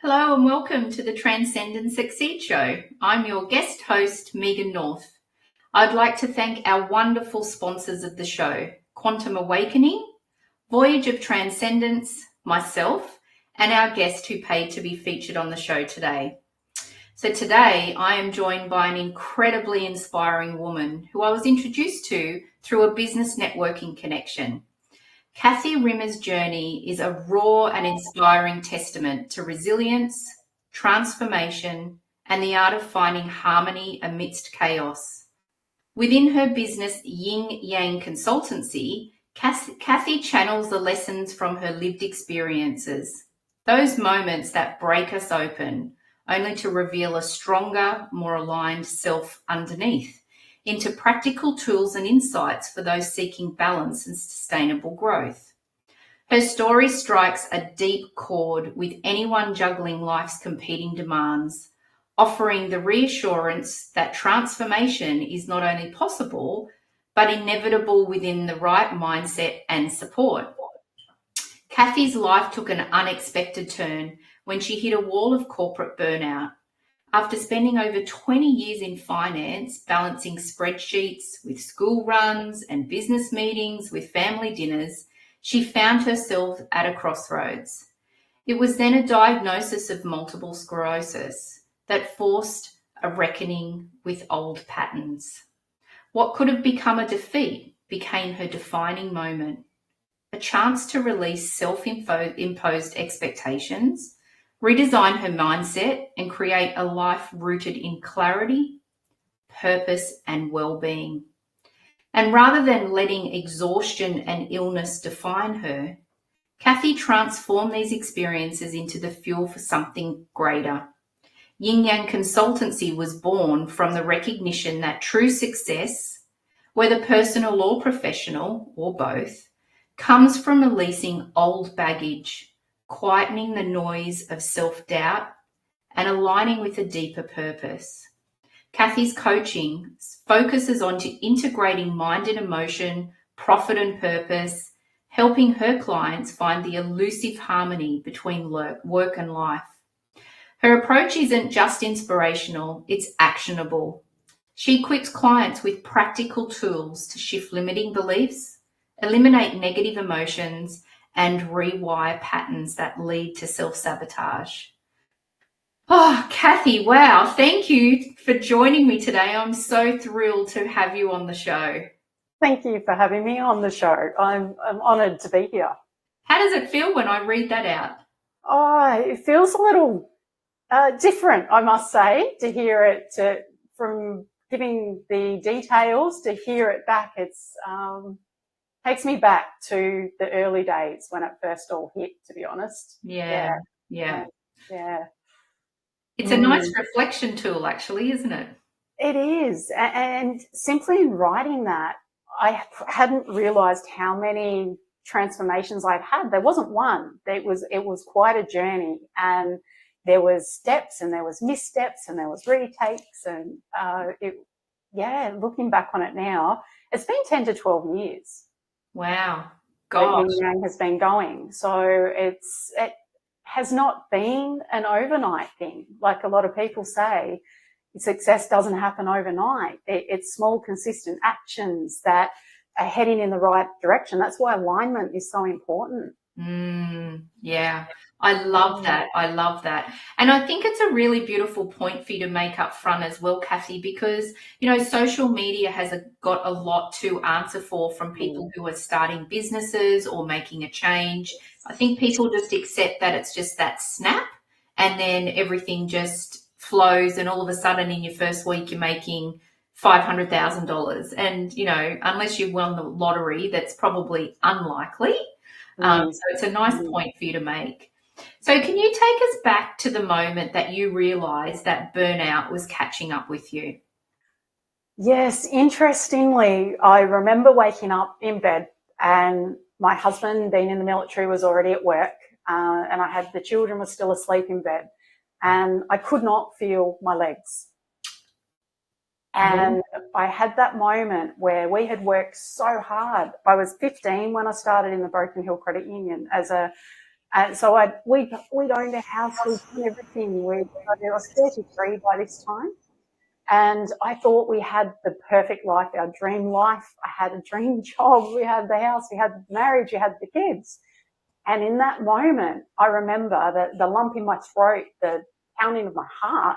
Hello and welcome to the Transcendence Succeed Show. I'm your guest host, Megan North. I'd like to thank our wonderful sponsors of the show, Quantum Awakening, Voyage of Transcendence, myself, and our guest who paid to be featured on the show today. So today I am joined by an incredibly inspiring woman who I was introduced to through a business networking connection. Kathy Rimmer's journey is a raw and inspiring testament to resilience, transformation, and the art of finding harmony amidst chaos. Within her business Yin Yang Consultancy, Kathy channels the lessons from her lived experiences, those moments that break us open, only to reveal a stronger, more aligned self underneath, into practical tools and insights for those seeking balance and sustainable growth. Her story strikes a deep chord with anyone juggling life's competing demands, offering the reassurance that transformation is not only possible, but inevitable within the right mindset and support. Kathy's life took an unexpected turn when she hit a wall of corporate burnout. After spending over 20 years in finance, balancing spreadsheets with school runs and business meetings with family dinners, she found herself at a crossroads. It was then a diagnosis of multiple sclerosis that forced a reckoning with old patterns. What could have become a defeat became her defining moment, a chance to release self-imposed expectations, redesign her mindset, and create a life rooted in clarity, purpose, and well-being. And rather than letting exhaustion and illness define her, Kathy transformed these experiences into the fuel for something greater. Yin Yang Consultancy was born from the recognition that true success, whether personal or professional, or both, comes from releasing old baggage, quietening the noise of self-doubt, and aligning with a deeper purpose. Kathy's coaching focuses on integrating mind and emotion, profit and purpose, helping her clients find the elusive harmony between work and life. Her approach isn't just inspirational, it's actionable. She equips clients with practical tools to shift limiting beliefs, eliminate negative emotions, and rewire patterns that lead to self-sabotage. Oh, Kathy, wow. Thank you for joining me today. I'm so thrilled to have you on the show. Thank you for having me on the show. I'm honoured to be here. How does it feel when I read that out? Oh, it feels a little different, I must say, to hear it from giving the details to hear it back. It's takes me back to the early days when it first all hit, to be honest. Yeah. It's a nice reflection tool, actually, isn't it? It is. And simply in writing that, I hadn't realised how many transformations I'd had. There wasn't one. It was quite a journey, and there was steps and there was missteps and there was retakes, and looking back on it now, it's been 10 to 12 years. Wow. that Gosh. yin yang has been going. So it has not been an overnight thing. Like a lot of people say, success doesn't happen overnight. It's small, consistent actions that are heading in the right direction. That's why alignment is so important. Yeah, I love that. I love that. And I think it's a really beautiful point for you to make up front as well, Kathy, because, social media has got a lot to answer for from people who are starting businesses or making a change. I think people just accept that it's just that snap and then everything just flows, and all of a sudden in your first week you're making $500,000. And, unless you won the lottery, that's probably unlikely. So it's a nice point for you to make. So can you take us back to the moment that you realised that burnout was catching up with you? Yes, interestingly, I remember waking up in bed and my husband, being in the military, was already at work, and the children were still asleep in bed, and I could not feel my legs. And I had that moment where we had worked so hard. I was 15 when I started in the Broken Hill Credit Union and so we'd owned a house, we'd done everything. I was 33 by this time. And I thought we had the perfect life, our dream life. I had a dream job. We had the house, we had the marriage, we had the kids. And in that moment, I remember the lump in my throat, the pounding of my heart,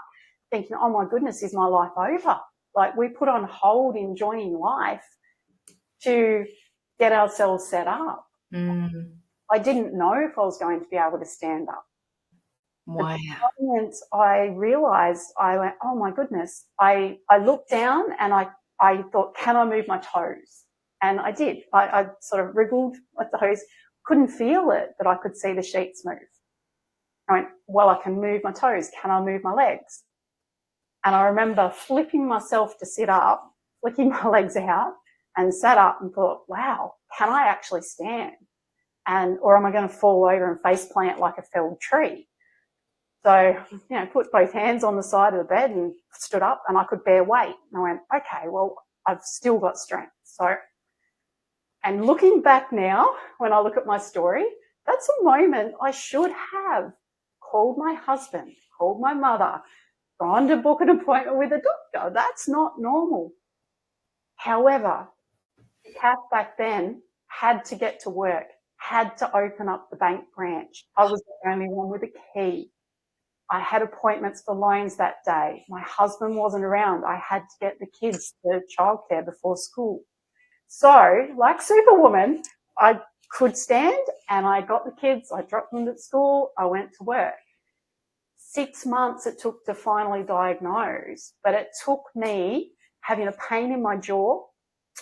thinking, oh my goodness, is my life over? Like, we put on hold enjoying life to get ourselves set up. I didn't know if I was going to be able to stand up. Wow. The moment I realised, I went, oh my goodness. I looked down and I thought, can I move my toes? And I did. I sort of wriggled my toes, couldn't feel it, but I could see the sheets move. I went, well, I can move my toes. Can I move my legs? And I remember flipping myself to sit up, flicking my legs out, and sat up and thought, wow, can I actually stand? Or am I going to fall over and face plant like a felled tree? So, put both hands on the side of the bed and stood up, and I could bear weight. And I went, okay, well, I've still got strength. And looking back now, when I look at my story, that's a moment I should have called my husband, called my mother, gone to book an appointment with a doctor. That's not normal. However, the cat back then had to get to work, had to open up the bank branch. I was the only one with a key. I had appointments for loans that day. My husband wasn't around. I had to get the kids to childcare before school. So, like Superwoman, I could stand and I got the kids, I dropped them at school, I went to work. 6 months it took to finally diagnose, but it took me having a pain in my jaw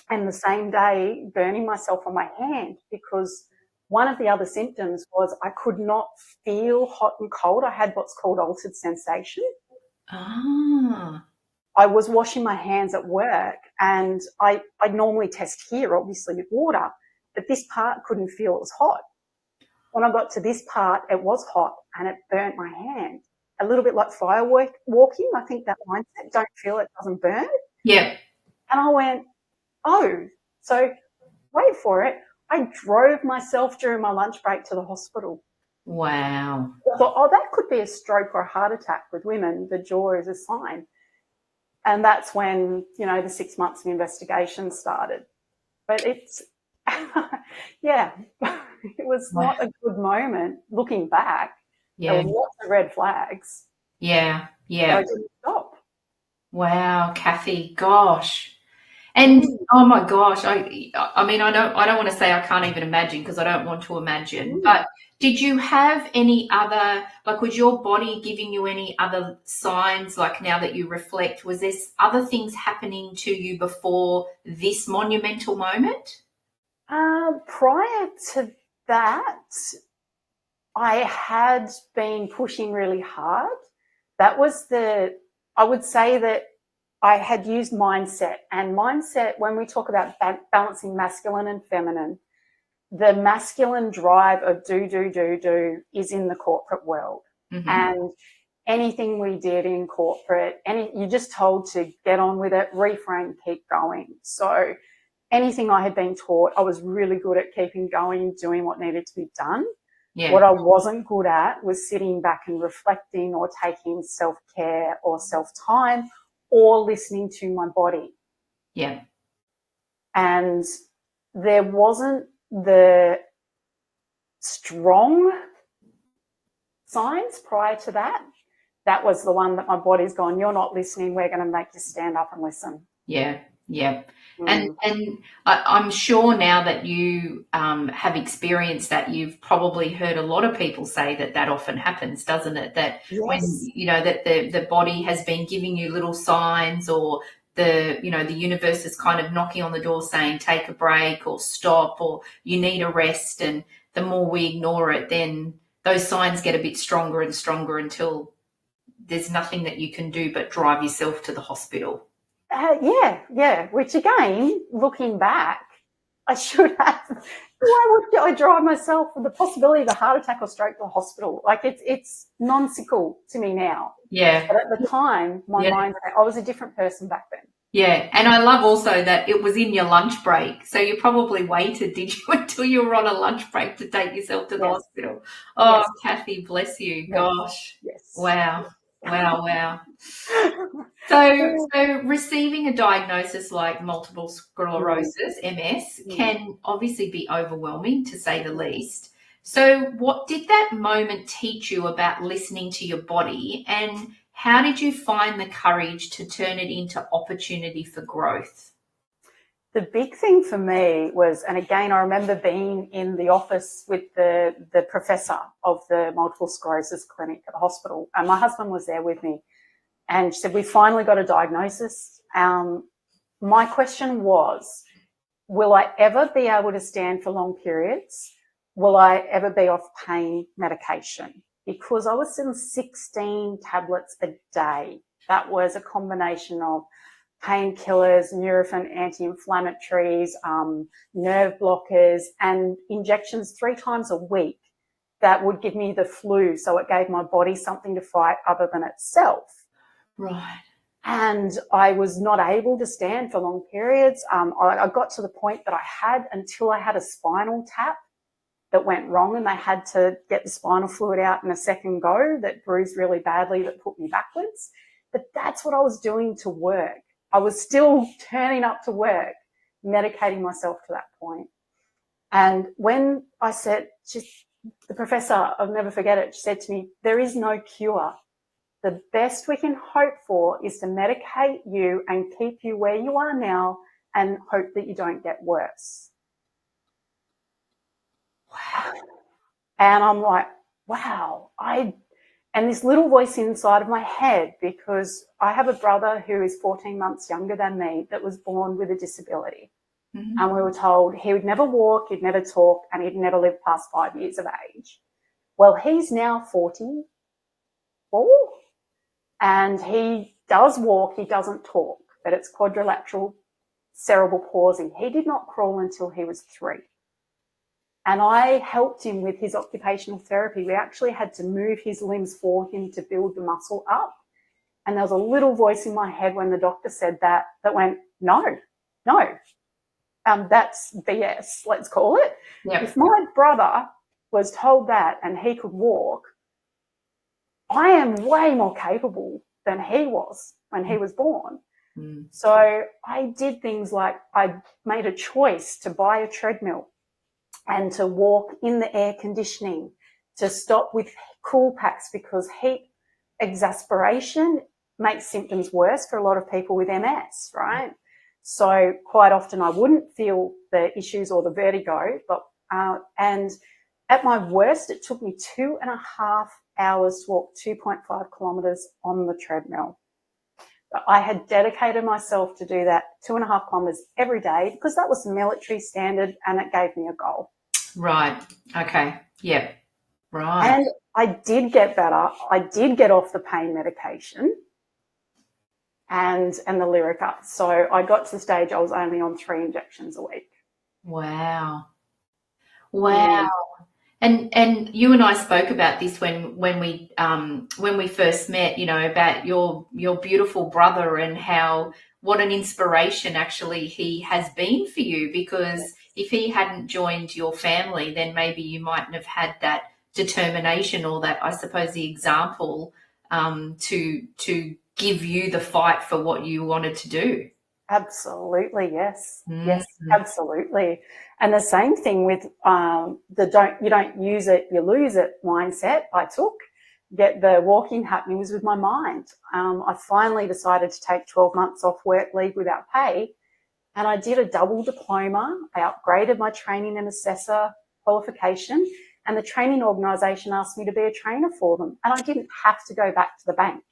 and the same day burning myself on my hand, because one of the other symptoms was I could not feel hot and cold. I had what's called altered sensation. I was washing my hands at work and I normally test here, obviously, with water, but this part couldn't feel it was hot. When I got to this part, it was hot and it burnt my hand. A little bit like walking. I think that mindset, don't feel it, doesn't burn. Yeah. And I went, oh, so wait for it. I drove myself during my lunch break to the hospital. Wow. I thought, that could be a stroke or a heart attack with women. The jaw is a sign. And that's when, the 6 months of investigation started. But it's, yeah, it was not a good moment looking back. Yeah. There were lots of red flags. Yeah. But I didn't stop. Wow, Kathy, gosh. And oh my gosh, I mean, I don't want to say I can't even imagine, because I don't want to imagine, but did you have any other, like, was your body giving you any other signs, like, now that you reflect, was there other things happening to you before this monumental moment? Prior to that, I had been pushing really hard. That was I would say that I had used mindset, and mindset, when we talk about balancing masculine and feminine, the masculine drive of do is in the corporate world. And anything we did in corporate, you're just told to get on with it, reframe, keep going. So anything I had been taught, I was really good at keeping going, doing what needed to be done. Yeah. What I wasn't good at was sitting back and reflecting or taking self-care or self-time or listening to my body. Yeah. And there wasn't the strong signs prior to that. That was the one that my body's gone, you're not listening, we're going to make you stand up and listen. Yeah. Yeah. And I'm sure now that you have experienced that, you've probably heard a lot of people say that often happens, doesn't it? That Yes. when, you know, that the body has been giving you little signs, or the universe is kind of knocking on the door saying, take a break or stop, or you need a rest. And the more we ignore it, then those signs get a bit stronger and stronger until there's nothing that you can do but drive yourself to the hospital. Yeah. Which again, looking back, I should have. Why would I drive myself with the possibility of a heart attack or stroke to the hospital? Like it's nonsensical to me now. Yeah. But at the time, my mind, I was a different person back then. Yeah, and I love also that it was in your lunch break. So you probably waited, did you, until you were on a lunch break to take yourself to the hospital? Oh, yes. Kathy, bless you. Yes. Gosh. Yes. Wow. So receiving a diagnosis like multiple sclerosis, MS, can obviously be overwhelming, to say the least. So what did that moment teach you about listening to your body, and how did you find the courage to turn it into opportunity for growth? The big thing for me was, and again, I remember being in the office with the professor of the multiple sclerosis clinic at the hospital, and my husband was there with me, and she said, we finally got a diagnosis. My question was, will I ever be able to stand for long periods? Will I ever be off pain medication? Because I was on 16 tablets a day. That was a combination of painkillers, Nurofen anti-inflammatories, nerve blockers, and injections 3 times a week that would give me the flu. So it gave my body something to fight other than itself. Right. And I was not able to stand for long periods. I got to the point that until I had a spinal tap that went wrong, and they had to get the spinal fluid out in a second go, that bruised really badly, that put me backwards. But that's what I was doing to work. I was still turning up to work, medicating myself to that point. And when I said, the professor, I'll never forget it, she said to me, there is no cure. The best we can hope for is to medicate you and keep you where you are now and hope that you don't get worse. Wow. And I'm like, wow. And this little voice inside of my head, because I have a brother who is 14 months younger than me that was born with a disability. Mm-hmm. And we were told he would never walk, he'd never talk, and he'd never live past 5 years of age. Well, he's now 44, and he does walk, he doesn't talk, but it's quadrilateral cerebral palsy. He did not crawl until he was 3. And I helped him with his occupational therapy. We actually had to move his limbs for him to build the muscle up. And there was a little voice in my head when the doctor said that went, no, that's BS, let's call it. Yep. If my brother was told that and he could walk, I am way more capable than he was when he was born. Mm. So I did things like I made a choice to buy a treadmill and to walk in the air conditioning, to stop with cool packs, because heat exasperation makes symptoms worse for a lot of people with MS, right? So quite often I wouldn't feel the issues or the vertigo, but and at my worst, it took me 2.5 hours to walk 2.5 kilometres on the treadmill. But I had dedicated myself to do that 2.5 kilometres every day, because that was the military standard and it gave me a goal. Right. Okay. Yep. Right. And I did get better. I did get off the pain medication and the Lyrica. So I got to the stage I was only on 3 injections a week. Wow. And you and I spoke about this when we first met, you know, about your beautiful brother and how what an inspiration actually he has been for you, because if he hadn't joined your family, then maybe you mightn't have had that determination or that, I suppose, the example to give you the fight for what you wanted to do. Absolutely, yes. Yes, Mm-hmm. absolutely. And the same thing with you don't use it, you lose it mindset I took. Get the walking happenings with my mind. I finally decided to take 12 months off work leave without pay, and I did a double diploma. I upgraded my training and assessor qualification, and the training organisation asked me to be a trainer for them, and I didn't have to go back to the bank.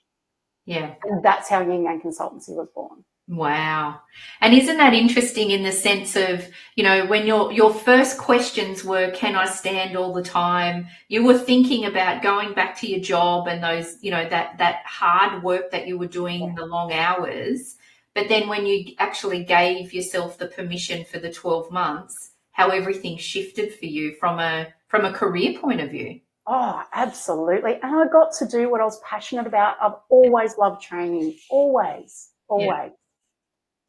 Yeah. And that's how Yin Yang Consultancy was born. Wow. And isn't that interesting in the sense of, you know, when your first questions were, can I stand all the time? You were thinking about going back to your job and those, you know, that hard work that you were doing, the long hours. But then when you actually gave yourself the permission for the 12 months, how everything shifted for you from a career point of view. Oh, absolutely. And I got to do what I was passionate about. I've always loved training. Always. Yeah.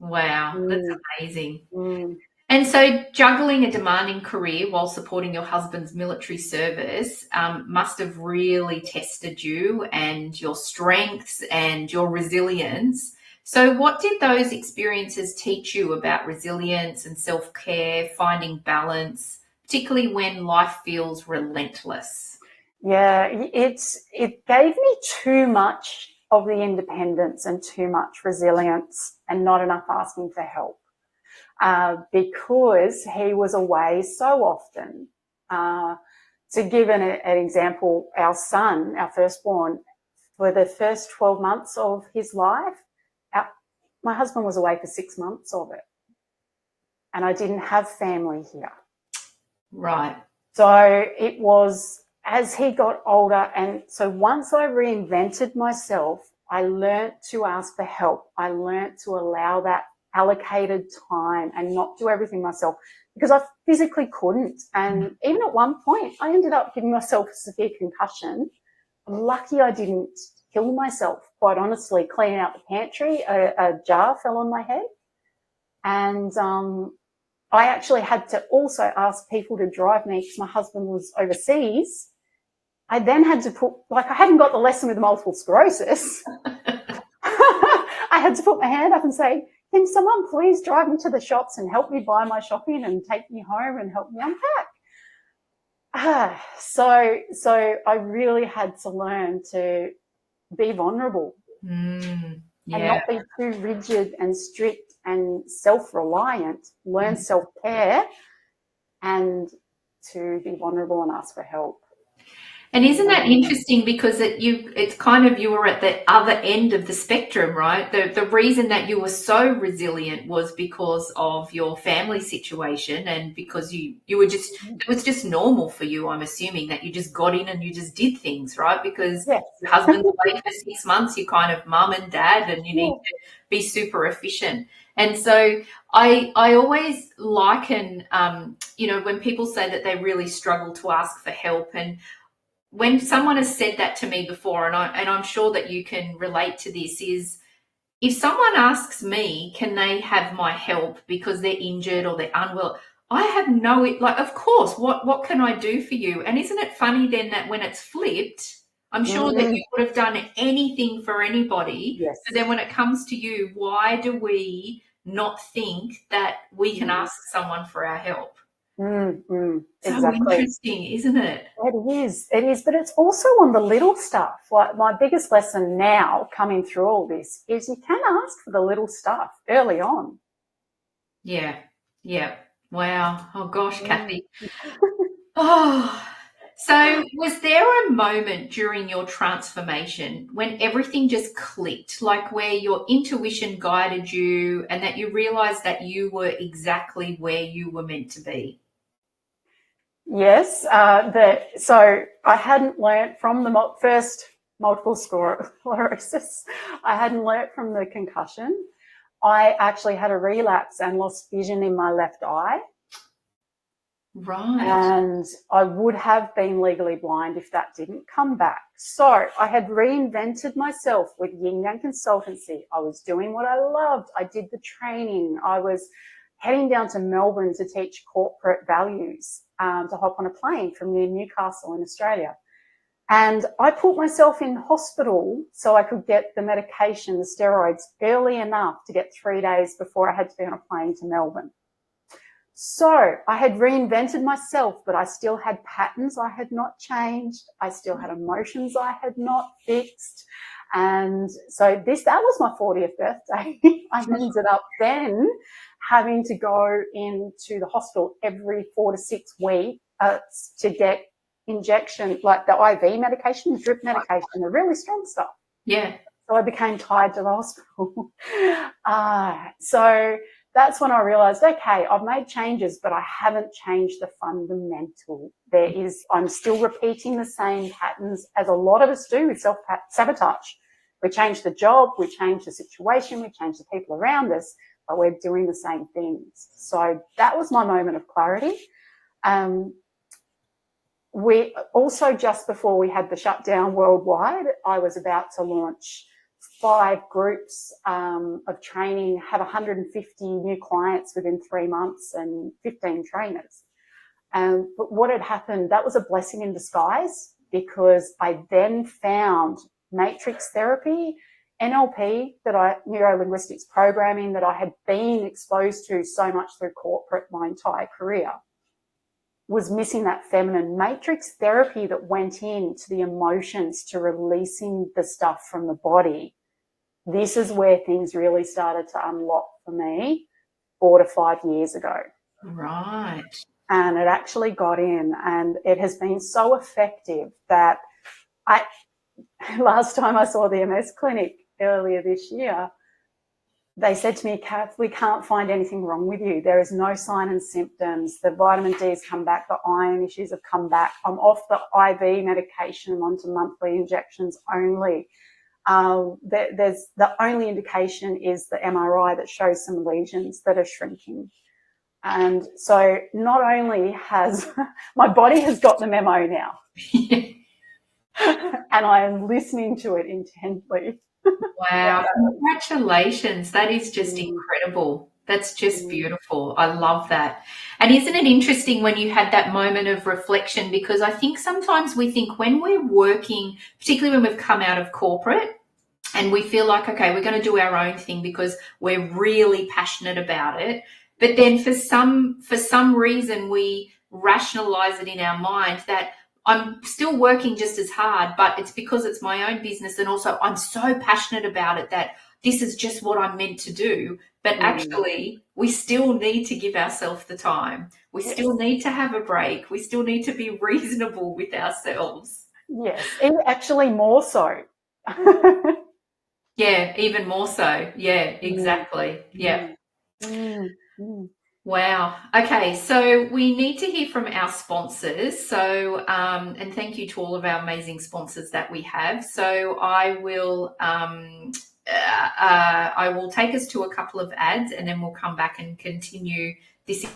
Wow, that's Mm. amazing. Mm. And so juggling a demanding career while supporting your husband's military service must have really tested you and your strengths and your resilience. So what did those experiences teach you about resilience and self-care, finding balance, particularly when life feels relentless? Yeah, it gave me too much of the independence and too much resilience and not enough asking for help. Because he was away so often. To give an example, our son, our firstborn, for the first 12 months of his life, my husband was away for 6 months of it. And I didn't have family here. Right. So it was as he got older. And so once I reinvented myself, I learnt to ask for help. I learnt to allow that allocated time and not do everything myself, because I physically couldn't. And even at one point, I ended up giving myself a severe concussion. I'm lucky I didn't kill myself, quite honestly. Cleaning out the pantry, a jar fell on my head. And I actually had to also ask people to drive me because my husband was overseas. I then had to put, like, I hadn't got the lesson with multiple sclerosis. I had to put my hand up and say, can someone please drive me to the shops and help me buy my shopping and take me home and help me unpack? So I really had to learn to be vulnerable and not be too rigid and strict and self-reliant. Learn self-care and to be vulnerable and ask for help. And isn't that interesting, because it's kind of, you were at the other end of the spectrum, right? The reason that you were so resilient was because of your family situation, and because you were just, it was just normal for you, I'm assuming, that you just got in and you just did things, right? Because Yes. your husband's away for 6 months, you're kind of mum and dad, and you need to be super efficient. And so I always liken, you know, when people say that they really struggle to ask for help, and when someone has said that to me before, and I'm sure that you can relate to this, is if someone asks me, can they have my help because they're injured or they're unwell, I have no, like, of course, what can I do for you? And isn't it funny then that when it's flipped, I'm sure that you would have done anything for anybody. Yes. But then when it comes to you, why do we not think that we can ask someone for our help? So Exactly. interesting, isn't it? It is, but it's also on the little stuff. Like, my biggest lesson now coming through all this is you can ask for the little stuff early on. Yeah. Wow. Oh gosh, Kathy. Oh, so was there a moment during your transformation when everything just clicked, like where your intuition guided you and that you realized that you were exactly where you were meant to be? Yes. So I hadn't learnt from the first multiple sclerosis. I hadn't learnt from the concussion. I actually had a relapse and lost vision in my left eye. Right. And I would have been legally blind if that didn't come back. So I had reinvented myself with Yin Yang Consultancy. I was doing what I loved. I did the training. I was heading down to Melbourne to teach corporate values, to hop on a plane from near Newcastle in Australia. And I put myself in hospital so I could get the medication, the steroids, early enough to get 3 days before I had to be on a plane to Melbourne. So I had reinvented myself, but I still had patterns I had not changed. I still had emotions I had not fixed. And so that was my 40th birthday. I ended up then having to go into the hospital every 4 to 6 weeks to get injection, like the IV medication, drip medication, the really strong stuff. Yeah. So I became tied to the hospital. So that's when I realized, okay, I've made changes, but I haven't changed the fundamental. I'm still repeating the same patterns as a lot of us do with self-sabotage. We change the job, we change the situation, we change the people around us, but we're doing the same things. So that was my moment of clarity. We also, just before we had the shutdown worldwide, I was about to launch 5 groups of training, have 150 new clients within 3 months and 15 trainers. But what had happened, that was a blessing in disguise, because I then found matrix therapy, NLP, neuro-linguistics programming, that I had been exposed to so much through corporate my entire career, was missing that feminine matrix therapy that went into the emotions, to releasing the stuff from the body. This is where things really started to unlock for me 4 to 5 years ago. Right. And it actually got in, and it has been so effective that last time I saw the MS clinic earlier this year, they said to me, Kath, we can't find anything wrong with you. There is no sign and symptoms. The vitamin D's come back. The iron issues have come back. I'm off the IV medication and onto monthly injections only. There's the only indication is the MRI that shows some lesions that are shrinking. And so not only has my body has got the memo now, and I am listening to it intently. Wow. Congratulations. That is just incredible. That's just beautiful. I love that. And isn't it interesting when you had that moment of reflection? Because I think sometimes we think when we're working, particularly when we've come out of corporate, and we feel like, okay, we're going to do our own thing because we're really passionate about it. But then for some reason, we rationalize it in our mind that I'm still working just as hard, but it's because it's my own business. And also I'm so passionate about it that this is just what I'm meant to do. But actually, we still need to give ourselves the time. We still need to have a break. We still need to be reasonable with ourselves. Yes, actually more so. Yeah, even more so. Yeah, exactly. Yeah. Wow. Okay, so we need to hear from our sponsors. So, and thank you to all of our amazing sponsors that we have. So I will take us to a couple of ads, and then we'll come back and continue this.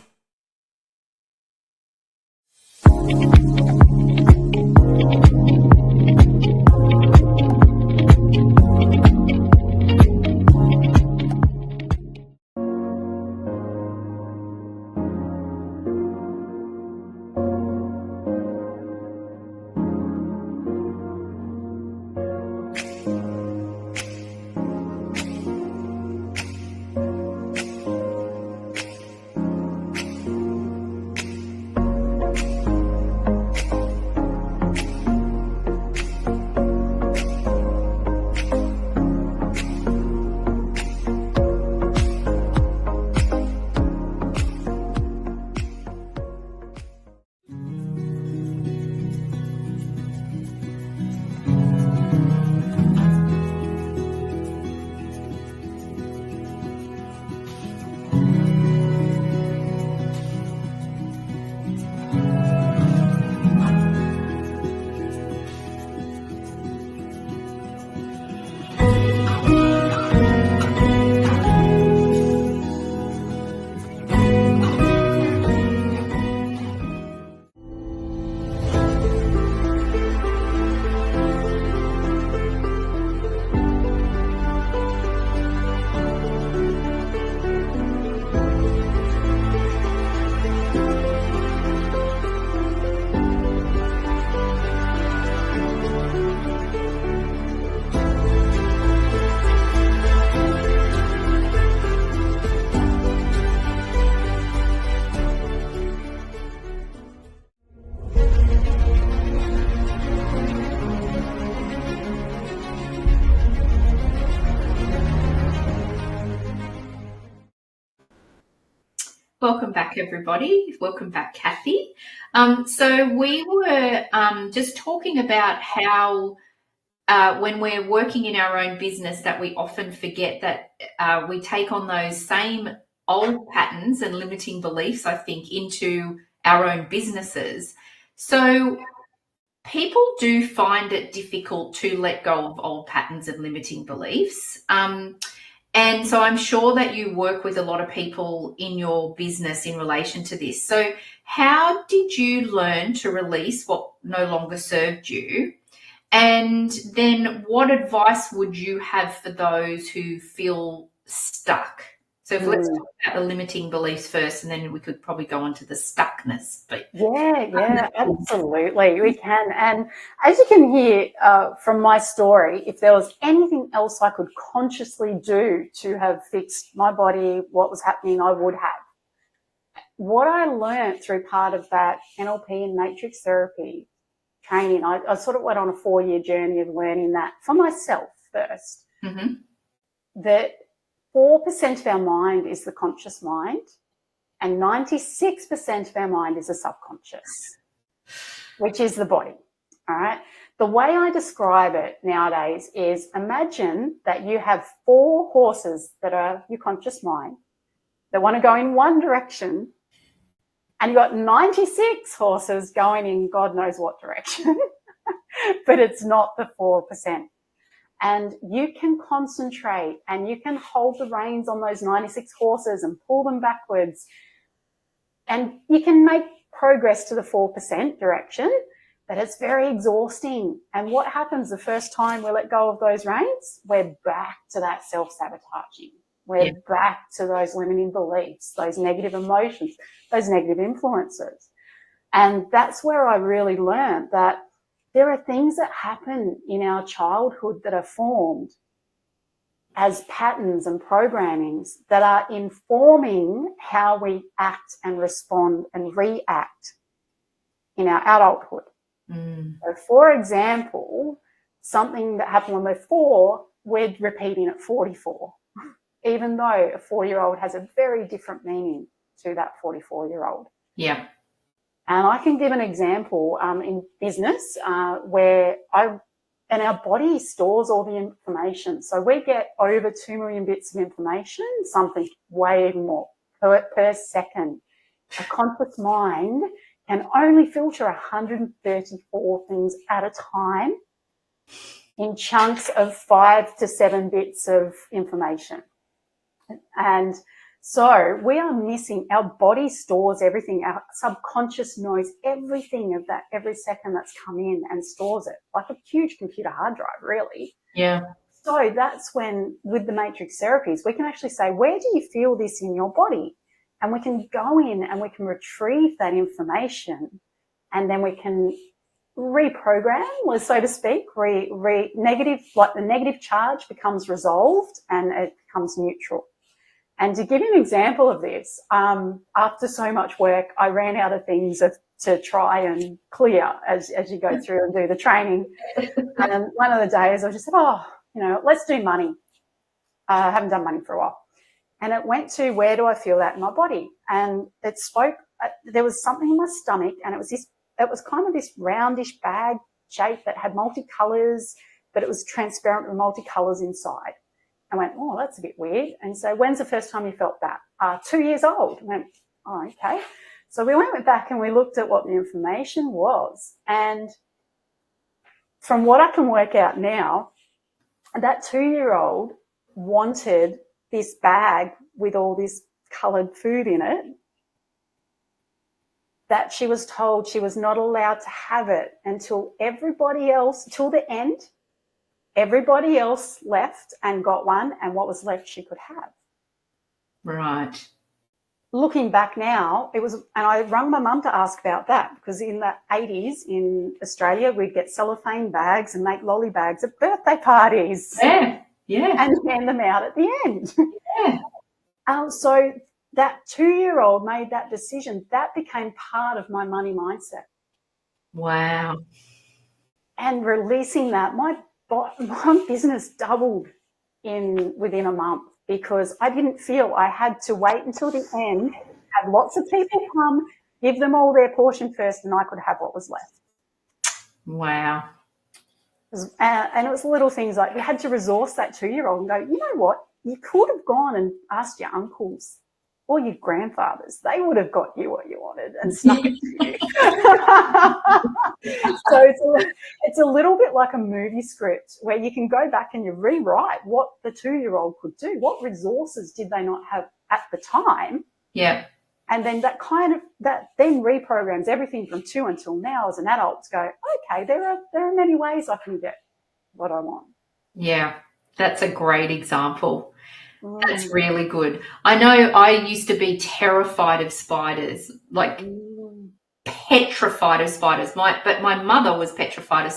Welcome back, everybody. Welcome back, Kathy. So we were just talking about how when we're working in our own business that we often forget that we take on those same old patterns and limiting beliefs, I think, into our own businesses. So people do find it difficult to let go of old patterns and limiting beliefs. And so I'm sure that you work with a lot of people in your business in relation to this. So how did you learn to release what no longer served you? And then what advice would you have for those who feel stuck? So if let's talk about the limiting beliefs first, and then we could probably go on to the stuckness. But Yeah, absolutely. We can. And as you can hear from my story, if there was anything else I could consciously do to have fixed my body, what was happening, I would have. What I learned through part of that NLP and matrix therapy training, I sort of went on a 4-year journey of learning that for myself first, that 4% of our mind is the conscious mind, and 96% of our mind is the subconscious, which is the body. All right. The way I describe it nowadays is imagine that you have 4 horses that are your conscious mind that want to go in one direction, and you've got 96 horses going in God knows what direction, but it's not the 4%. And you can concentrate and you can hold the reins on those 96 horses and pull them backwards. And you can make progress to the 4% direction, but it's very exhausting. And what happens the first time we let go of those reins? We're back to that self-sabotaging. We're back to those limiting beliefs, those negative emotions, those negative influences. And that's where I really learned that there are things that happen in our childhood that are formed as patterns and programmings that are informing how we act and respond and react in our adulthood. So for example, something that happened when we're 4, we're repeating at 44, even though a 4-year-old has a very different meaning to that 44-year-old. Yeah. And I can give an example in business where our body stores all the information. So we get over 2 million bits of information, something way more per second. A conscious mind can only filter 134 things at a time in chunks of 5 to 7 bits of information. And so we are missing, our body stores everything. Our subconscious knows everything of that every second that's come in and stores it like a huge computer hard drive, really. Yeah. So that's when, with the matrix therapies, we can actually say, where do you feel this in your body? And we can go in and we can retrieve that information, and then we can reprogram, so to speak, negative, like the negative charge becomes resolved and it becomes neutral. And to give you an example of this, after so much work, I ran out of things to try and clear as you go through and do the training. And one of the days I just said, let's do money. I haven't done money for a while. And it went to, where do I feel that in my body? And it spoke, there was something in my stomach, and it was kind of this roundish bag shape that had multicolours, but it was transparent with multicolours inside. I went, oh, that's a bit weird. And so, when's the first time you felt that? 2 years old. I went, oh, okay. So we went back and we looked at what the information was. And from what I can work out now, that 2-year-old wanted this bag with all this coloured food in it, that she was told she was not allowed to have it until till the end. Everybody else left and got one, and what was left she could have. Right. Looking back now, and I rang my mum to ask about that, because in the 80s in Australia, we'd get cellophane bags and make lolly bags at birthday parties. Yeah. And hand them out at the end. Yeah. So that 2-year-old made that decision. That became part of my money mindset. Wow. And releasing that, my business doubled within a month, because I didn't feel I had to wait until the end have lots of people come, give them all their portion first, and I could have what was left. Wow. And it was little things like we had to resource that 2-year-old and go, you know what? You could have gone and asked your uncles or your grandfathers. They would have got you what you wanted and snuck it to you. So it's a little bit like a movie script where you can go back and you rewrite what the 2-year-old could do. What resources did they not have at the time? Yeah. And then that then reprograms everything from 2 until now as an adult to go, okay, there are many ways I can get what I want. Yeah, that's a great example. That's really good. I know I used to be terrified of spiders, like petrified of spiders. But my mother was petrified of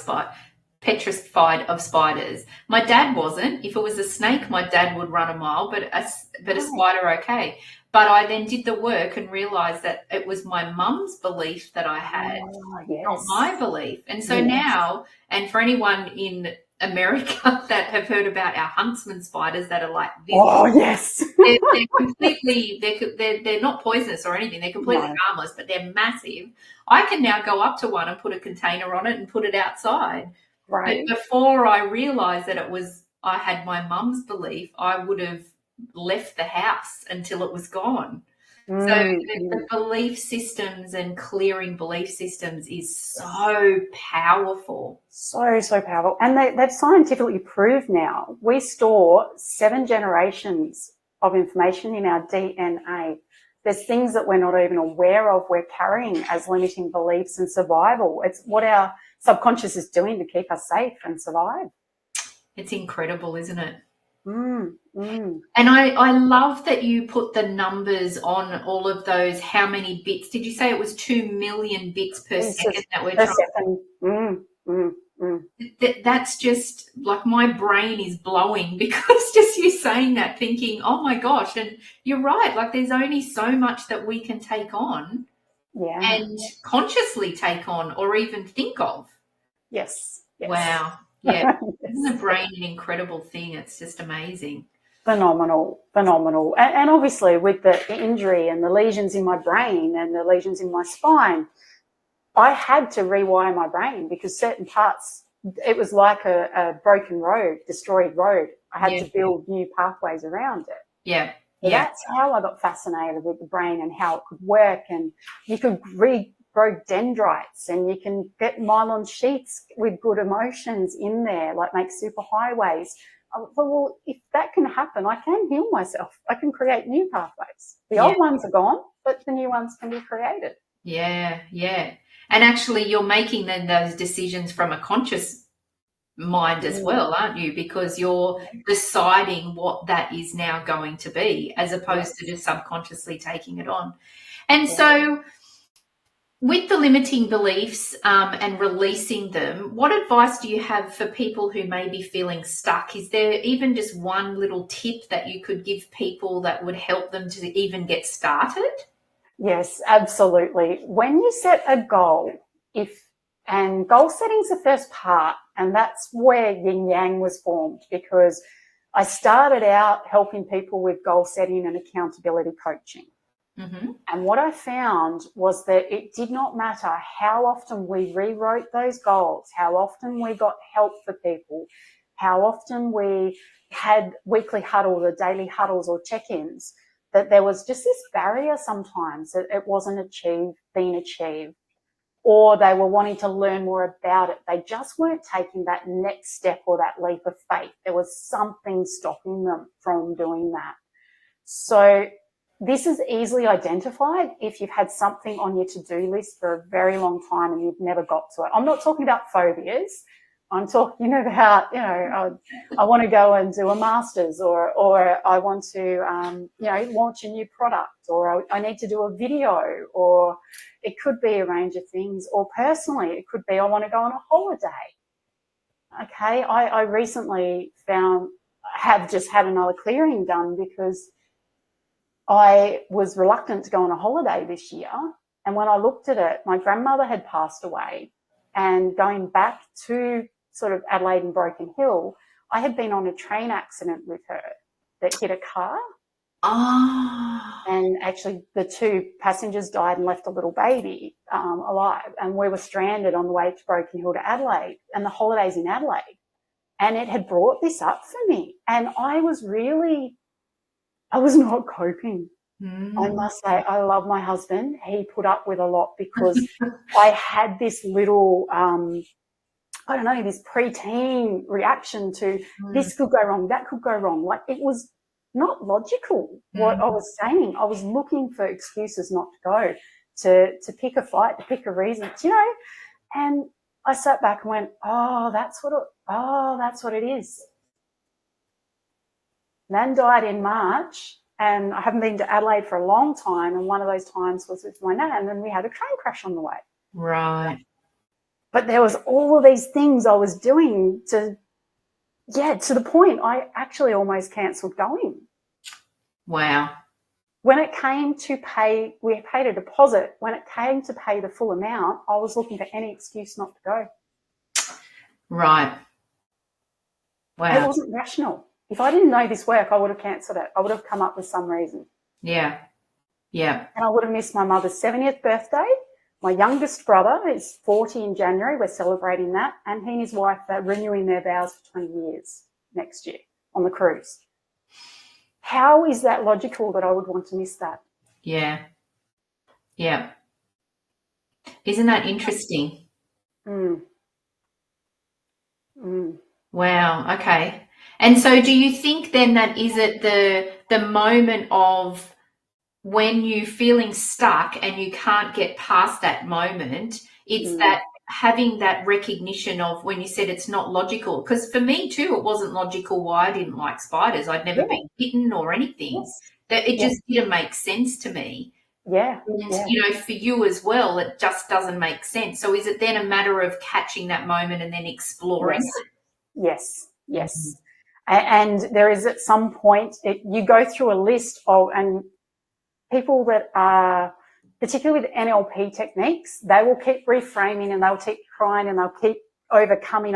spiders. My dad wasn't. If it was a snake, my dad would run a mile, but a spider, okay. But I then did the work and realised that it was my mum's belief that I had, not my belief. And so now, and for anyone in America that have heard about our huntsman spiders that are like this. Oh, yes. they're completely, they're not poisonous or anything. They're completely harmless, but they're massive. I can now go up to one and put a container on it and put it outside. Right. But before I realised that I had my mum's belief, I would have left the house until it was gone. So the belief systems and clearing belief systems is so powerful. So powerful. And they've scientifically proved now we store 7 generations of information in our DNA. There's things that we're not even aware of we're carrying as limiting beliefs and survival. It's what our subconscious is doing to keep us safe and survive. It's incredible, isn't it? And I love that you put the numbers on all of those. How many bits? Did you say it was 2 million bits per second that we're trying? That's just like my brain is blowing because just you saying that, thinking, oh my gosh, and you're right. Like there's only so much that we can take on and consciously take on or even think of. Yes. Wow. Yeah. Isn't the brain an incredible thing? It's just amazing. Phenomenal. And obviously with the injury and the lesions in my brain and the lesions in my spine, I had to rewire my brain because certain parts, it was like a broken road, destroyed road. I had to build new pathways around it. Yeah. So that's how I got fascinated with the brain and how it could work. And you could regrow dendrites and you can get myelin sheaths with good emotions in there, like make superhighways. I thought, well, if that can happen, I can heal myself. I can create new pathways. The old ones are gone, but the new ones can be created. Yeah. And actually you're making then those decisions from a conscious mind as well, aren't you? Because you're deciding what that is now going to be as opposed to just subconsciously taking it on. And so with the limiting beliefs and releasing them, what advice do you have for people who may be feeling stuck? Is there even just one little tip that you could give people that would help them to even get started? Yes, absolutely. When you set a goal, and goal setting's the first part, and that's where yin yang was formed, because I started out helping people with goal setting and accountability coaching. And what I found was that it did not matter how often we rewrote those goals, how often we got help for people, how often we had weekly huddles or daily huddles or check-ins, that there was just this barrier sometimes that it wasn't being achieved, or they were wanting to learn more about it. They just weren't taking that next step or that leap of faith. There was something stopping them from doing that. So this is easily identified if you've had something on your to-do list for a very long time and you've never got to it. I'm not talking about phobias. I'm talking about, I want to go and do a master's, or I want to, launch a new product, or I need to do a video, or it could be a range of things. Or personally, it could be I want to go on a holiday. Okay, I recently have just had another clearing done because I was reluctant to go on a holiday this year. And when I looked at it, my grandmother had passed away, and going back to sort of Adelaide and Broken Hill, I had been on a train accident with her that hit a car. Oh. And actually the 2 passengers died and left a little baby alive. And we were stranded on the way to Broken Hill to Adelaide and the holidays in Adelaide. And it had brought this up for me. And I was not coping. I must say, I love my husband. He put up with a lot because I had this little, I don't know, this preteen reaction to this could go wrong, that could go wrong. Like, it was not logical what I was saying. I was looking for excuses not to go, to pick a fight, to pick a reason, you know. And I sat back and went, that's what it is. Nan died in March, and I haven't been to Adelaide for a long time, and one of those times was with my nan, and we had a train crash on the way. Right. But there was all of these things I was doing to the point I actually almost cancelled going. Wow. When it came to pay, we paid a deposit. When it came to pay the full amount, I was looking for any excuse not to go. Right. Wow. It wasn't rational. If I didn't know this work, I would have cancelled it. I would have come up with some reason. Yeah. Yeah. And I would have missed my mother's 70th birthday. My youngest brother is 40 in January. We're celebrating that. And he and his wife are renewing their vows for 20 years next year on the cruise. How is that logical that I would want to miss that? Yeah. Yeah. Isn't that interesting? Wow. Okay. And so do you think then that is it the moment of when you're feeling stuck and you can't get past that moment, it's that having that recognition of when you said it's not logical? Because for me too, it wasn't logical why I didn't like spiders. I'd never been bitten or anything. Yes. That it just didn't make sense to me. Yeah. And, you know, for you as well, it just doesn't make sense. So is it then a matter of catching that moment and then exploring it? Yes. Yes. And there is at some point, you go through a list of, and people that are, particularly with NLP techniques, they will keep reframing and they'll keep crying and they'll keep overcoming.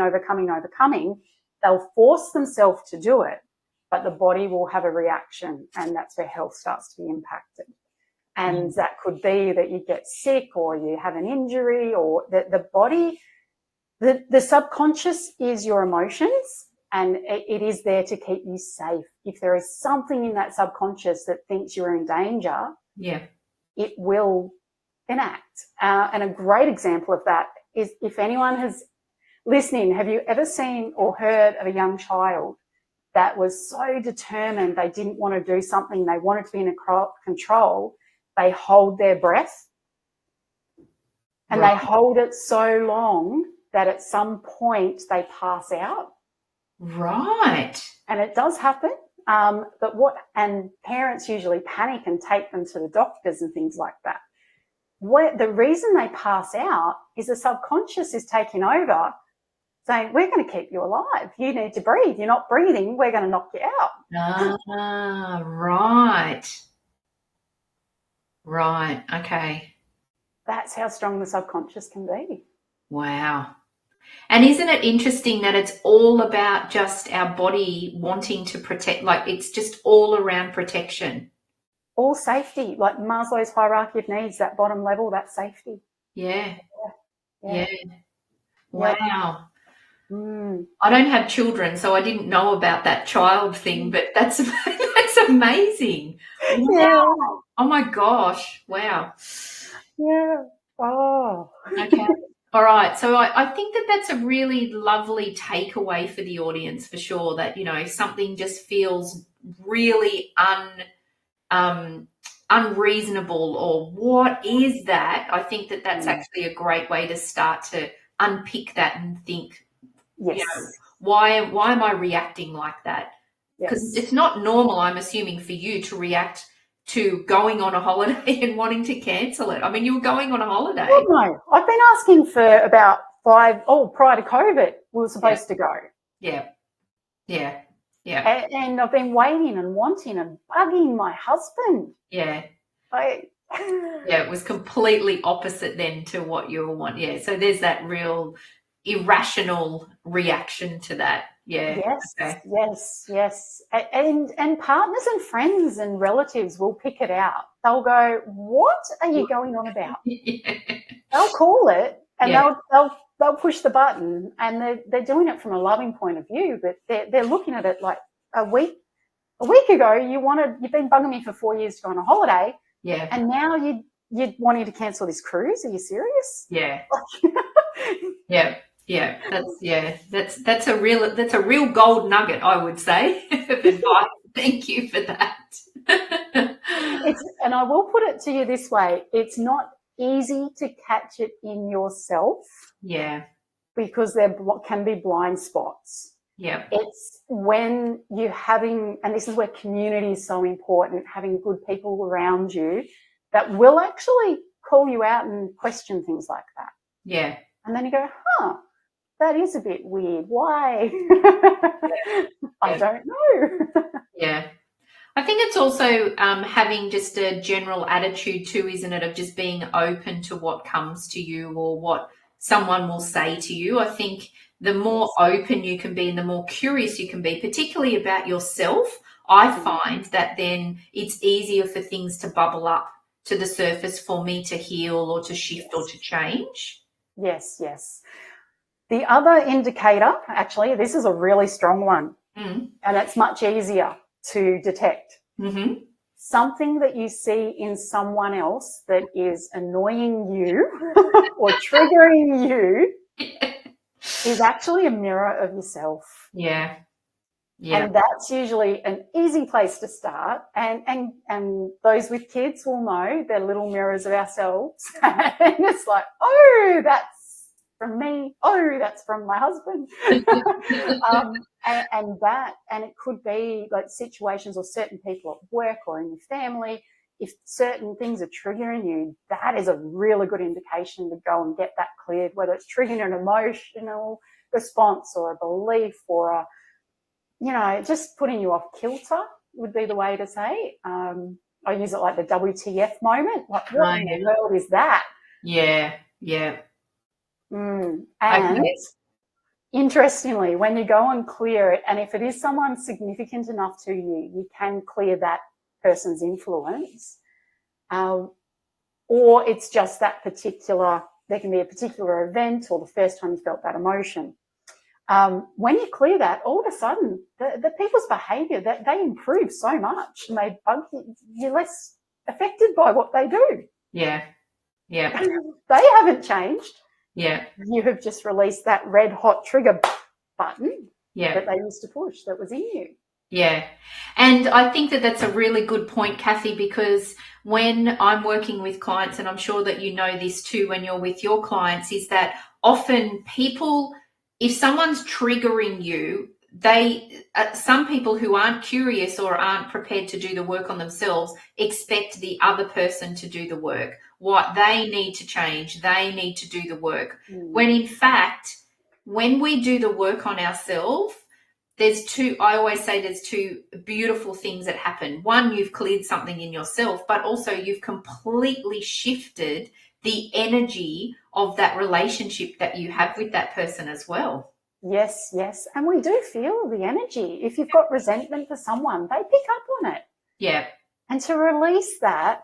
They'll force themselves to do it, but the body will have a reaction, and that's where health starts to be impacted. And that could be that you get sick or you have an injury, or the body, the subconscious is your emotions, and it is there to keep you safe. If there is something in that subconscious that thinks you're in danger, it will enact. And a great example of that is, if anyone has listening, have you ever seen or heard of a young child that was so determined they didn't want to do something, they wanted to be in control, they hold their breath and they hold it so long that at some point they pass out? Right. And it does happen. And parents usually panic and take them to the doctors and things like that. The reason they pass out is the subconscious is taking over, saying, we're going to keep you alive. You need to breathe. You're not breathing. We're going to knock you out. Right. Right. Okay. That's how strong the subconscious can be. Wow. And isn't it interesting that it's all about just our body wanting to protect, like it's just all around protection. All safety, like Maslow's hierarchy of needs, that bottom level, that's safety. Yeah. Yeah. Wow. I don't have children, so I didn't know about that child thing, but that's amazing. Wow. Yeah. Oh my gosh. Wow. Yeah. Oh. Okay. All right. So I think that's a really lovely takeaway for the audience, for sure, that, you know, something just feels really unreasonable, or what is that? I think that's actually a great way to start to unpick that and think, you know, why am I reacting like that? Because it's not normal, I'm assuming, for you to react to going on a holiday and wanting to cancel it. I mean, you were going on a holiday. Well, no, I've been asking for about prior to COVID, we were supposed to go. Yeah. And I've been waiting and wanting and bugging my husband. Yeah. It was completely opposite then to what you were wanting. Yeah. So there's that real irrational reaction to that. Yeah. Yes, Okay. yes. And partners and friends and relatives will pick it out. They'll go, "What are you going on about?" Yeah. They'll call it, and Yeah. they'll push the button, and they're doing it from a loving point of view, but they're looking at it like a week ago you've been bugging me for 4 years to go on a holiday, Yeah. and now you're wanting to cancel this cruise. Are you serious? Yeah. Yeah. Yeah. That's a real gold nugget, I would say, of advice. Thank you for that. And I will put it to you this way: it's not easy to catch it in yourself Yeah. because there can be blind spots. Yeah. It's when you're having, and this is where community is so important, having good people around you that will actually call you out and question things like that. Yeah. And then you go, that is a bit weird. Why? I don't know. Yeah. I think it's also having just a general attitude too, isn't it, of just being open to what comes to you or what someone will say to you. I think the more open you can be and the more curious you can be, particularly about yourself, I find that then it's easier for things to bubble up to the surface for me to heal or to shift or to change. Yes. The other indicator, actually, this is a really strong one, and it's much easier to detect. Mm-hmm. Something that you see in someone else that is annoying you or triggering you is actually a mirror of yourself. Yeah. And that's usually an easy place to start. And those with kids will know they're little mirrors of ourselves. And it's like, oh, that's from me. Oh, that's from my husband. And it could be like situations or certain people at work or in your family. If certain things are triggering you, that is a really good indication to go and get that cleared, whether it's triggering an emotional response or a belief or a, just putting you off kilter would be the way to say. I use it like the WTF moment. Like, what in the world is that? Yeah. And interestingly, when you go and clear it, and if it is someone significant enough to you, you can clear that person's influence. Or it's just that there can be a particular event or the first time you felt that emotion. When you clear that, all of a sudden, the people's behaviour, that they improve so much and they bug you, you're less affected by what they do. Yeah. They haven't changed. Yeah. You have just released that red hot trigger button Yeah. that they used to push that was in you. Yeah. And I think that that's a really good point, Kathy, because when I'm working with clients, and I'm sure that you know this too when you're with your clients, is that often people, if someone's triggering you, some people who aren't curious or aren't prepared to do the work on themselves expect the other person to do the work. What they need to change, they need to do the work. When in fact, when we do the work on ourselves, I always say there's two beautiful things that happen. One, you've cleared something in yourself, but also you've completely shifted the energy of that relationship that you have with that person as well. Yes. And we do feel the energy. If you've got resentment for someone, they pick up on it. Yeah. And to release that,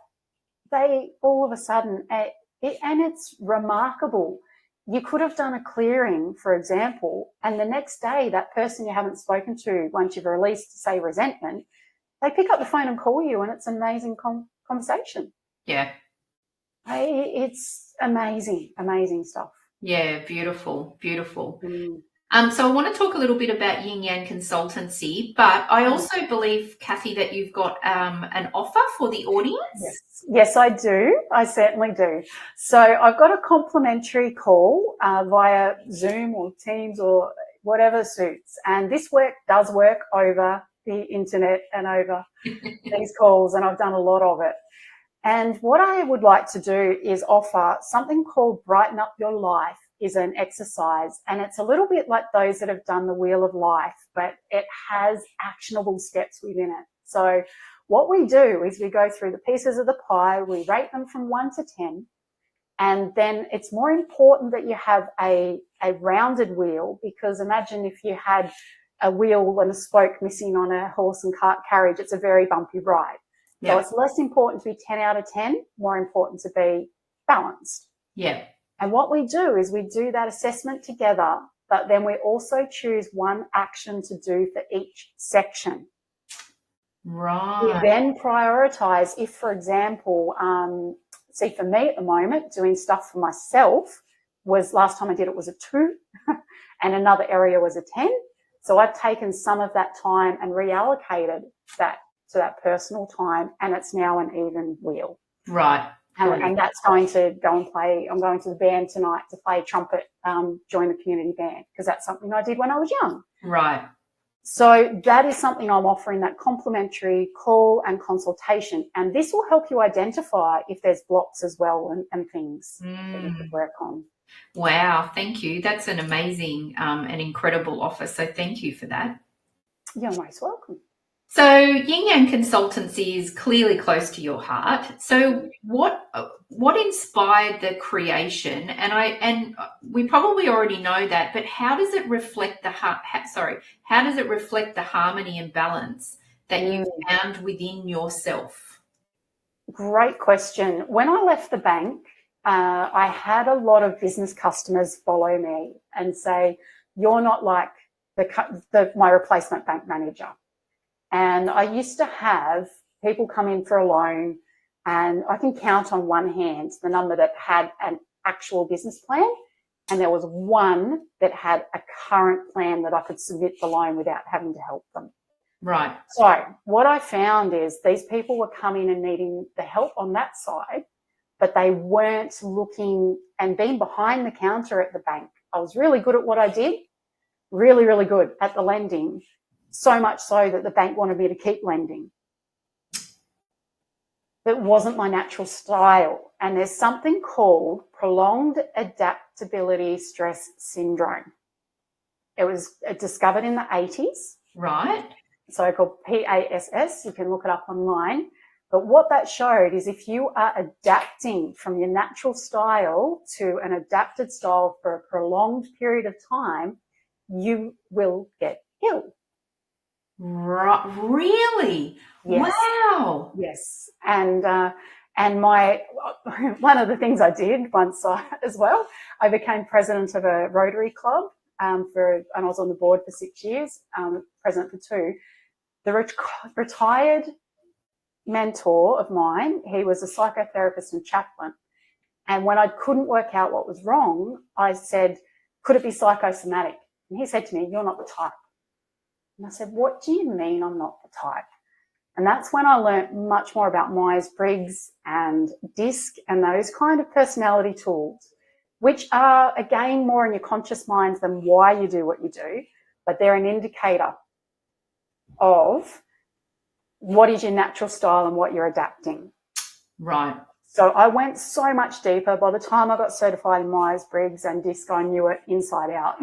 they all of a sudden, and it's remarkable. You could have done a clearing, for example, and the next day that person you haven't spoken to, once you've released, say, resentment, they pick up the phone and call you, and it's an amazing conversation. Yeah. It's amazing stuff. Yeah, beautiful. So I want to talk a little bit about Yin Yang Consultancy, but I also believe, Kathy, that you've got an offer for the audience. Yes, I do. I certainly do. So I've got a complimentary call via Zoom or Teams or whatever suits. And this does work over the internet and over these calls, and I've done a lot of it. And what I would like to do is offer something called Brighten Up Your Life. Is an exercise, and it's a little bit like those that have done the Wheel of Life, but it has actionable steps within it. So what we do is we go through the pieces of the pie, we rate them from 1 to 10, and then it's more important that you have a rounded wheel, because imagine if you had a wheel and a spoke missing on a horse and cart carriage, it's a very bumpy ride. Yeah. So it's less important to be 10 out of 10, more important to be balanced. Yeah. And what we do is we do that assessment together, but then we also choose one action to do for each section. Right. We then prioritize if, for example, see for me at the moment, doing stuff for myself was, last time I did it was a 2 and another area was a 10. So I've taken some of that time and reallocated that to that personal time, and it's now an even wheel. Right. And that's going to go and play. I'm going to the band tonight to play trumpet, join the community band, because that's something I did when I was young. Right. So that is something I'm offering, that complimentary call and consultation. And this will help you identify if there's blocks as well and things that you could work on. Wow. Thank you. That's an amazing and incredible offer. So thank you for that. You're most welcome. So Yin Yang Consultancy is clearly close to your heart. So what inspired the creation? And we probably already know that, but how does it reflect how does it reflect the harmony and balance that you found within yourself? Great question. When I left the bank, I had a lot of business customers follow me and say, "You're not like my replacement bank manager." And I used to have people come in for a loan, and I can count on one hand the number that had an actual business plan, and there was one that had a current plan that I could submit the loan without having to help them. Right. So what I found is these people were coming and needing the help on that side, but they weren't looking and being behind the counter at the bank. I was really good at what I did, really, really good at the lending. So much so that the bank wanted me to keep lending. It wasn't my natural style. And there's something called prolonged adaptability stress syndrome. It was discovered in the 80s. Right. So called PASS. You can look it up online. But what that showed is if you are adapting from your natural style to an adapted style for a prolonged period of time, you will get ill. Really? Yes. Wow. Yes. And my one of the things I did once as well, I became president of a Rotary Club and I was on the board for 6 years, president for 2. The retired mentor of mine, he was a psychotherapist and chaplain. And when I couldn't work out what was wrong, I said, "Could it be psychosomatic?" And he said to me, "You're not the type." And I said, "What do you mean I'm not the type?" And that's when I learnt much more about Myers-Briggs and DISC and those kind of personality tools, which are, again, more in your conscious mind than why you do what you do, but they're an indicator of what is your natural style and what you're adapting. Right. So I went so much deeper. By the time I got certified in Myers-Briggs and DISC, I knew it inside out.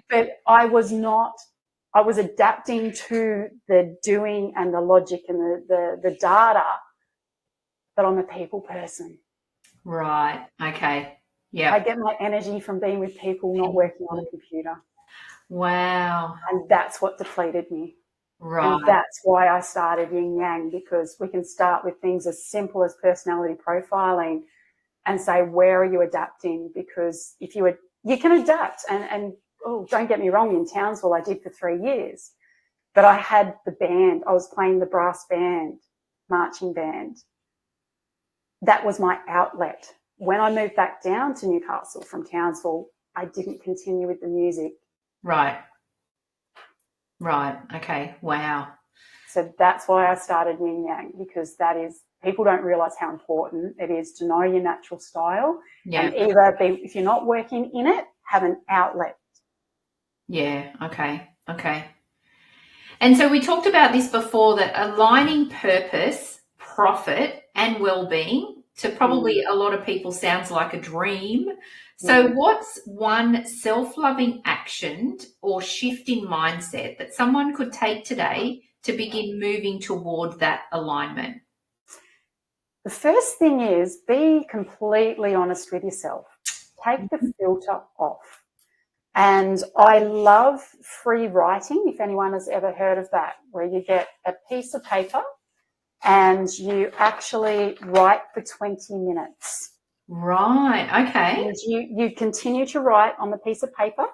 But I was adapting to the doing and the logic and the data, but I'm a people person. Right. Okay. Yeah. I get my energy from being with people, not working on a computer. Wow. And that's what depleted me. Right. And that's why I started Yin Yang, because we can start with things as simple as personality profiling and say, where are you adapting? Because if you can adapt and oh, don't get me wrong, in Townsville I did for 3 years, but I had the band. I was playing the brass band, marching band. That was my outlet. When I moved back down to Newcastle from Townsville, I didn't continue with the music. Right. Right. Okay. Wow. So that's why I started Yin Yang, because people don't realise how important it is to know your natural style. Yeah. And either if you're not working in it, have an outlet. Yeah. Okay. Okay. And so we talked about this before, that aligning purpose, profit, and well-being to probably a lot of people sounds like a dream. So what's one self-loving action or shift in mindset that someone could take today to begin moving toward that alignment? The first thing is be completely honest with yourself. Take the filter off. And I love free writing, if anyone has ever heard of that, where you get a piece of paper and you actually write for 20 minutes. Right. Okay. And you continue to write on the piece of paper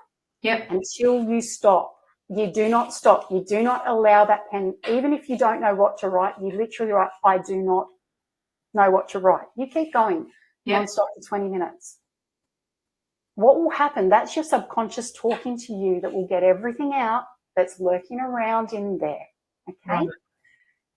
until you stop. You do not stop. You do not allow that pen, even if you don't know what to write, you literally write, I do not know what to write. You keep going non-stop for 20 minutes. What will happen? That's your subconscious talking to you that will get everything out that's lurking around in there. Okay. Right.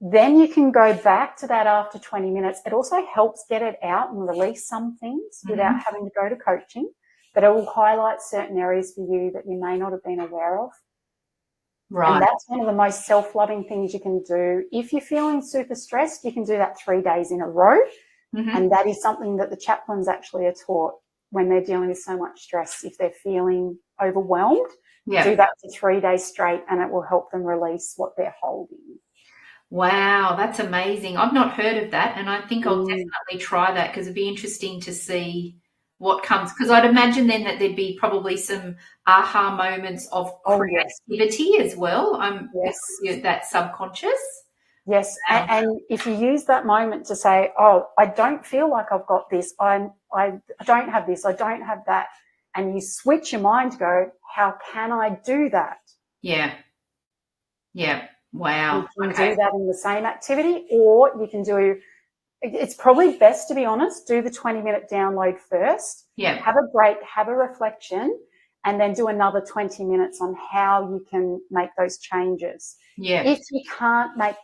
Then you can go back to that after 20 minutes. It also helps get it out and release some things without having to go to coaching, but it will highlight certain areas for you that you may not have been aware of. Right. And that's one of the most self-loving things you can do. If you're feeling super stressed, you can do that 3 days in a row. And that is something that the chaplains actually are taught when they're dealing with so much stress. If they're feeling overwhelmed, do that for 3 days straight and it will help them release what they're holding. Wow, that's amazing. I've not heard of that, and I think I'll definitely try that because it'd be interesting to see what comes. Because I'd imagine then that there'd be probably some aha moments of creativity as well. That subconscious. Yes, and if you use that moment to say, oh, I don't feel like I've got this, I don't have this, I don't have that, and you switch your mind to go, how can I do that? Yeah. Wow. You can do that in the same activity, or you can do, it's probably best, to be honest, do the 20-minute download first. Yeah. Have a break, have a reflection, and then do another 20 minutes on how you can make those changes. Yeah. If you can't make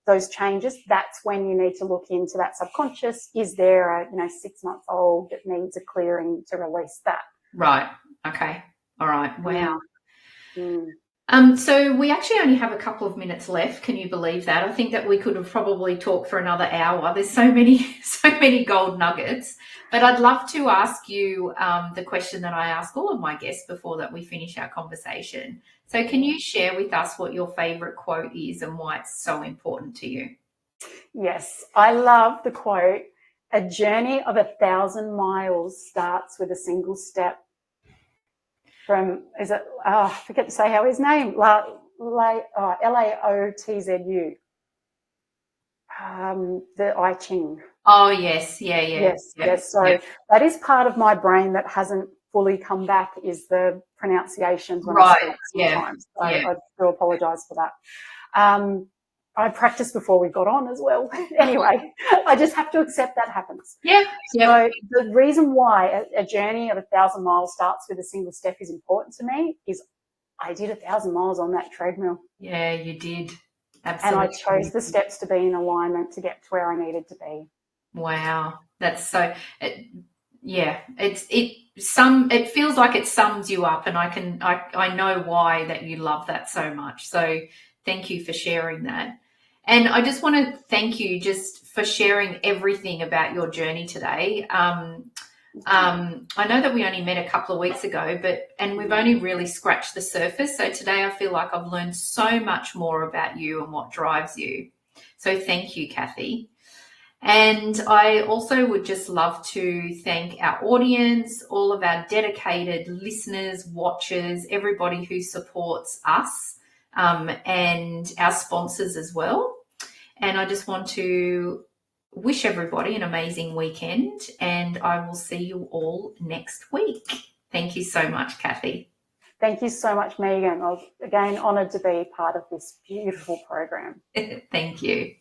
those changes, that's when you need to look into that subconscious. Is there a 6-month-old that needs a clearing to release that? Right. Okay. All right. Wow. So we actually only have a couple of minutes left. Can you believe that? I think that we could have probably talked for another hour. There's so many gold nuggets. But I'd love to ask you the question that I ask all of my guests before that we finish our conversation. So can you share with us what your favorite quote is and why it's so important to you? Yes, I love the quote, "A journey of 1,000 miles starts with a single step." From, I forget to say how his name, Laotzu, the I Ching. Oh, yes, yeah. Yes. So that is part of my brain that hasn't fully come back, is the pronunciations when I speak sometimes. So I do apologise for that. I practiced before we got on as well. Anyway, I just have to accept that happens. Yeah. So the reason why a journey of 1,000 miles starts with a single step is important to me is I did 1,000 miles on that treadmill. Yeah, you did. Absolutely. And I chose the steps to be in alignment to get to where I needed to be. Wow. That's so, it feels like it sums you up, and I know why that you love that so much. So thank you for sharing that. And I just want to thank you just for sharing everything about your journey today. I know that we only met a couple of weeks ago, and we've only really scratched the surface. So today I feel like I've learned so much more about you and what drives you. So thank you, Kathy. And I also would just love to thank our audience, all of our dedicated listeners, watchers, everybody who supports us, and our sponsors as well. And I just want to wish everybody an amazing weekend, and I will see you all next week. Thank you so much, Kathy. Thank you so much, Megan. I was, again, honoured to be part of this beautiful program. Thank you.